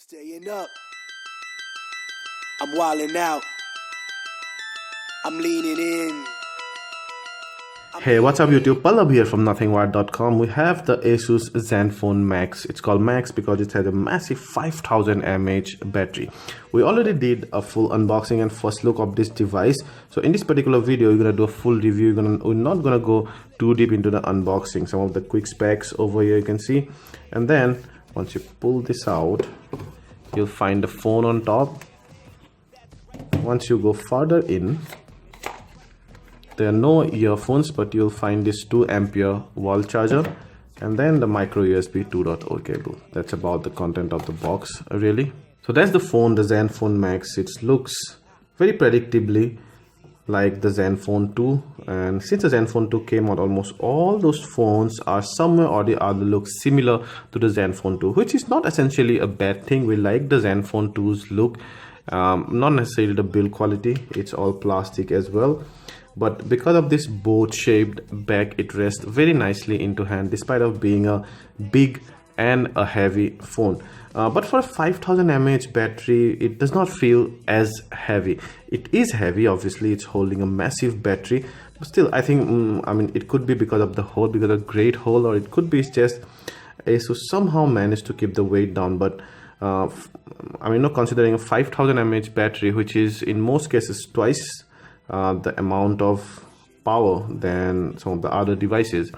Staying up. I'm wilding out. I'm leaning in. Hey, what's up YouTube? Pallab here from nothingwired.com. We have the Asus Zenfone Max. It's called Max because it has a massive 5000 mAh battery. We already did a full unboxing and first look of this device. So in this particular video, we're gonna do a full review. We're not gonna go too deep into the unboxing. Some of the quick specs over here you can see. And then once you pull this out, you'll find the phone on top. Once you go further in, there are no earphones, but you'll find this 2 ampere wall charger and then the micro USB 2.0 cable. That's about the content of the box really. So that's the phone, the Zenfone Max. It looks very predictably like the Zenfone 2, and since the Zenfone 2 came out, almost all those phones are somewhere or the other look similar to the Zenfone 2, which is not essentially a bad thing. We like the Zenfone 2's look, not necessarily the build quality. It's all plastic as well. But because of this boat shaped back, it rests very nicely into hand despite of being a big and a heavy phone. But for a 5000 mAh battery, it does not feel as heavy. It is heavy, obviously it's holding a massive battery, but still I think I mean, it could be because of the hole, because of the great hole, or it could be just Asus somehow managed to keep the weight down. But I mean, considering a 5000 mAh battery, which is in most cases twice the amount of power than some of the other devices,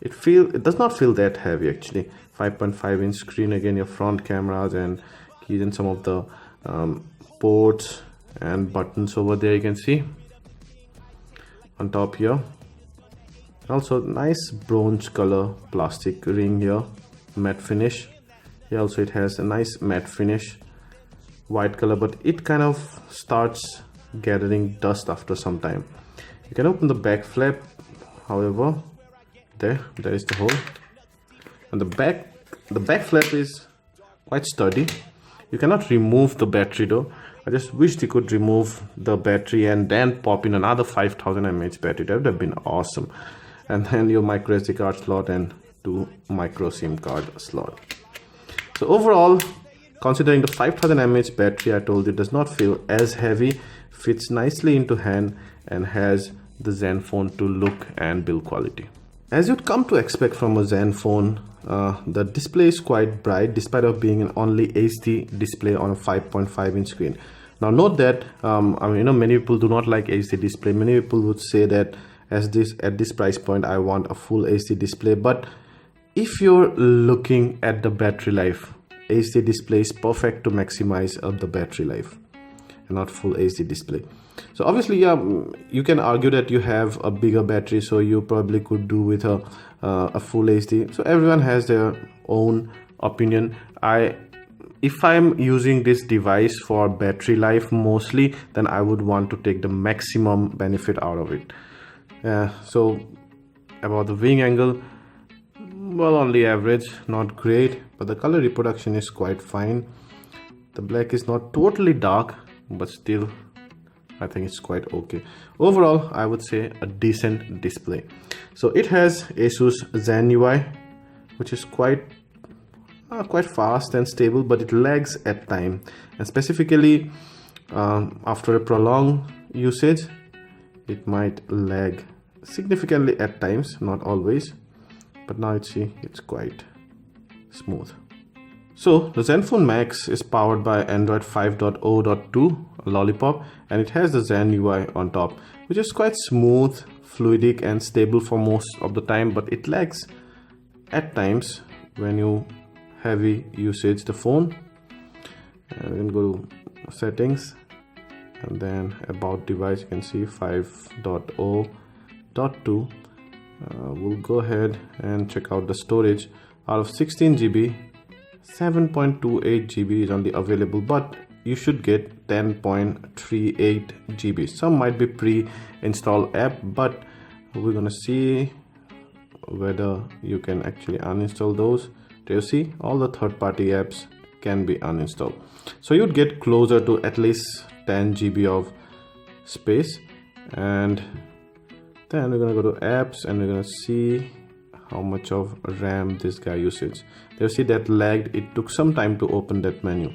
it does not feel that heavy actually. 5.5 inch screen, again your front cameras and keys and some of the ports and buttons over there you can see on top here. Also nice bronze color plastic ring here, matte finish. Here also it has a nice matte finish, white color, but it kind of starts gathering dust after some time. You can open the back flap, however there is the hole, and the back flap is quite sturdy. You cannot remove the battery though. I just wish they could remove the battery and then pop in another 5000 mAh battery. That would have been awesome. And then your micro SD card slot and 2 micro SIM card slot. So overall, considering the 5000 mAh battery, I told you, does not feel as heavy, fits nicely into hand, and has the Zenfone 2 look and build quality. As you'd come to expect from a Zenfone, the display is quite bright despite of being an only HD display on a 5.5 inch screen. Now note that I mean, many people do not like HD display. Many people would say that at this price point I want a full HD display, but if you're looking at the battery life, HD display is perfect to maximize the battery life and not full HD display. So obviously, yeah, you can argue that you have a bigger battery, so you probably could do with a full HD. So everyone has their own opinion. If I'm using this device for battery life mostly, then I would want to take the maximum benefit out of it. So about the viewing angle, well, only average, not great, but the color reproduction is quite fine. The black is not totally dark, but still I think it's quite okay. Overall, I would say a decent display. So it has Asus Zen UI, which is quite fast and stable, but it lags at time, and specifically after a prolonged usage, it might lag significantly at times, not always, but now it's quite smooth. So the Zenfone Max is powered by Android 5.0.2 Lollipop, and it has the Zen UI on top, which is quite smooth, fluidic and stable for most of the time, but it lags at times when you heavy usage the phone. And then go to settings, and then about device, you can see 5.0.2. We'll go ahead and check out the storage. Out of 16 GB, 7.28 GB is only available, but you should get 10.38 GB. Some might be pre-installed app, but we're gonna see whether you can actually uninstall those. Do you see? All the third-party apps can be uninstalled, so you'd get closer to at least 10 GB of space. And then we're gonna go to apps, and we're gonna see how much of RAM this guy uses. You see that lagged, it took some time to open that menu.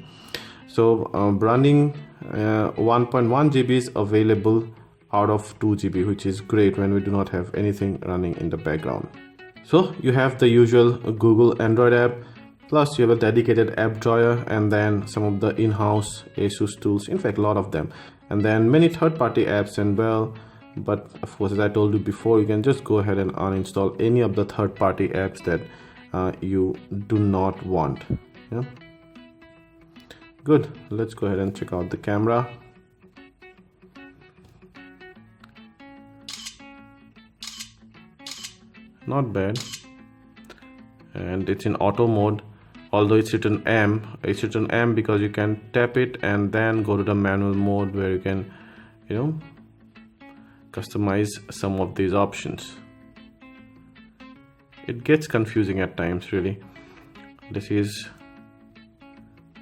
So running 1.1 GB is available out of 2 GB, which is great when we do not have anything running in the background. So you have the usual Google Android app, plus you have a dedicated app drawer, and then some of the in-house Asus tools, in fact a lot of them, and then many third-party apps. And well, but of course, as I told you before, you can just go ahead and uninstall any of the third-party apps that you do not want. Yeah, good. Let's go ahead and check out the camera. Not bad, and it's in auto mode. Although it's written M, it's written M because you can tap it and then go to the manual mode where you can, you know, customize some of these options. It gets confusing at times, really. This is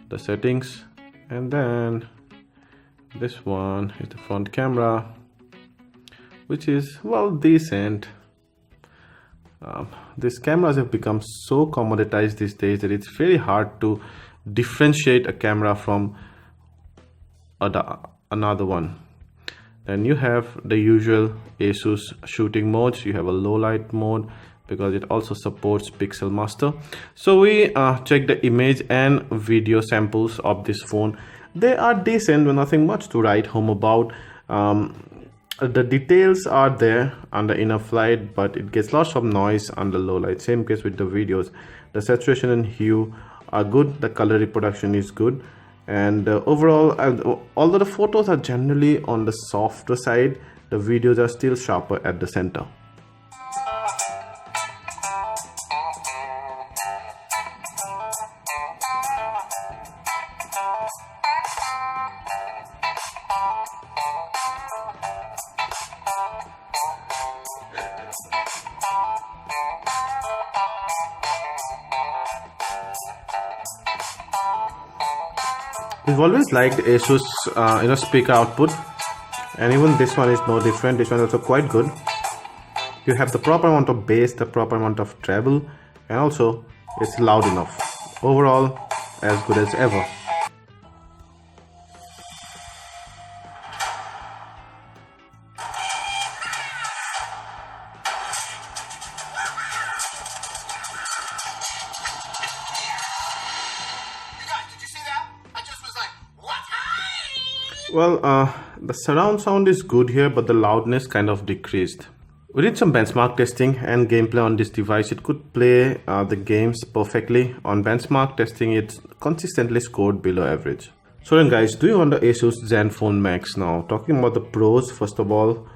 the settings, and then this one is the front camera, which is, well, decent. These cameras have become so commoditized these days that it's very hard to differentiate a camera from another one. Then you have the usual Asus shooting modes. You have a low light mode because it also supports Pixel Master. So we check the image and video samples of this phone. They are decent, but nothing much to write home about. The details are there on the inner flight, but it gets lots of noise on the low light. Same case with the videos. The saturation and hue are good. The color reproduction is good, and overall, although the photos are generally on the softer side, the videos are still sharper at the center. We've always liked Asus speaker output, and even this one is no different. This one is also quite good. You have the proper amount of bass, the proper amount of treble, and also it's loud enough. Overall, as good as ever. Well, the surround sound is good here, but the loudness kind of decreased. We did some benchmark testing and gameplay on this device. It could play the games perfectly. On benchmark testing, it consistently scored below average. So then guys, do you want the Asus Zenfone Max now? Talking about the pros, first of all,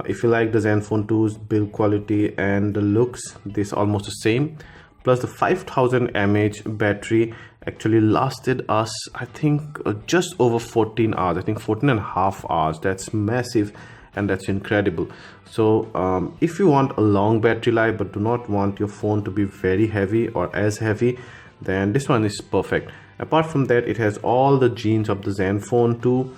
if you like the Zenfone 2's build quality and the looks, this is almost the same. Plus the 5000 mAh battery actually lasted us, I think, just over 14 hours. I think 14 and a half hours. That's massive, and that's incredible. So if you want a long battery life but do not want your phone to be very heavy or as heavy, then this one is perfect. Apart from that, it has all the genes of the Zenfone 2,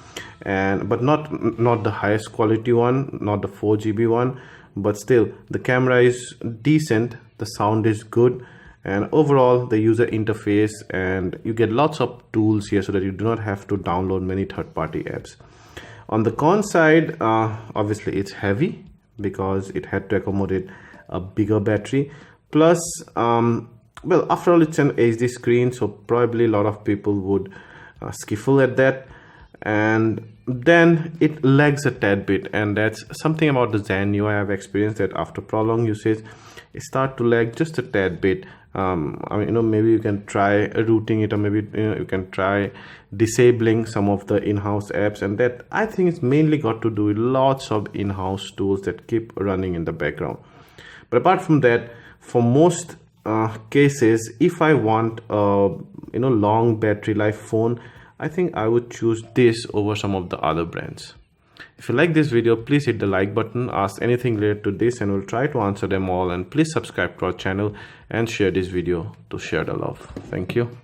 but not the highest quality one, not the 4 GB one, but still the camera is decent, the sound is good, and overall the user interface, and you get lots of tools here so that you do not have to download many third-party apps. On the con side, obviously it's heavy because it had to accommodate a bigger battery, plus well, after all, it's an HD screen, so probably a lot of people would skiffle at that, and then it lags a tad bit, and that's something about the Zen UI. I've experienced that after prolonged usage it starts to lag just a tad bit. I mean, maybe you can try rooting it, or maybe you can try disabling some of the in-house apps, and that I think it's mainly got to do with lots of in-house tools that keep running in the background. But apart from that, for most cases, if I want a long battery life phone, I think I would choose this over some of the other brands. If you like this video, please hit the like button, ask anything related to this, and we'll try to answer them all. And please subscribe to our channel and share this video to share the love. Thank you.